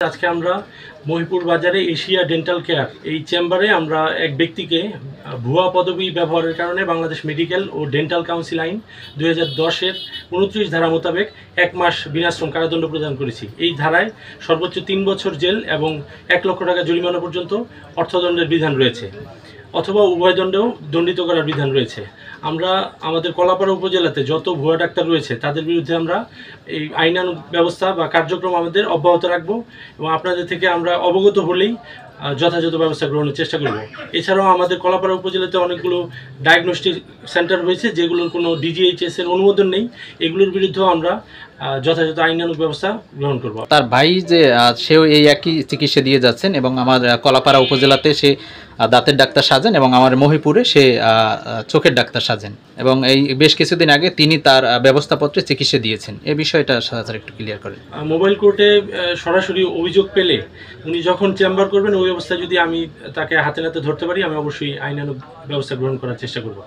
আজকে আমরা মহিপুর বাজারে এশিয়া ডেন্টাল কেয়ার এই চেম্বারে আমরা এক ব্যক্তিকে ভুয়া পদবি ব্যবহারের কারণে বাংলাদেশ মেডিকেল ও ডেন্টাল কাউন্সিল আইন 2010-এর 29 ধারা মোতাবেক 1 মাস বিনাশ্রম কারাদণ্ড প্রদান করেছি। এই ধারায় সর্বোচ্চ 3 বছর জেল এবং 1 লক্ষ টাকা জরিমানা পর্যন্ত অর্থদণ্ডের বিধান রয়েছে, অথবা উভয় দণ্ডেও দণ্ডিত করার বিধান রয়েছে। আমরা আমাদের কলাপাড়া উপজেলাতে যত ভুয়া ডাক্তার রয়েছে তাদের বিরুদ্ধে আমরা এই আইনানুগ ব্যবস্থা বা কার্যক্রম আমাদের অব্যাহত রাখবো এবং আপনাদের থেকে আমরা অবগত হলেই যথাযথ ব্যবস্থা গ্রহণের চেষ্টা করব। এছাড়াও আমাদের কলাপাড়া উপজেলাতে অনেকগুলো ডায়াগনস্টিক সেন্টার রয়েছে যেগুলোর কোনো ডিজিএইচএস-এর অনুমোদন নেই, এগুলোর বিরুদ্ধেও আমরা যথাযথ আইনানুগ ব্যবস্থা গ্রহণ করব। তার ভাই যে সেও এই একই চিকিৎসা দিয়ে যাচ্ছেন এবং আমার কলাপাড়া উপজেলাতে সে দাঁতের ডাক্তার সাজেন এবং আমার মহিপুরে সে চোখের ডাক্তার সাজেন এবং এই বেশ কিছুদিন আগে তিনি তার ব্যবস্থাপত্রে চিকিৎসা দিয়েছেন। এই বিষয়টা স্যার একটু ক্লিয়ার করেন। মোবাইল কোর্টে সরাসরি অভিযোগ পেলে উনি যখন চেম্বার করবেন ওই অবস্থায় যদি আমি তাকে হাতে নাতে ধরতে পারি, আমি অবশ্যই আইনানুগ ব্যবস্থা গ্রহণ করার চেষ্টা করব।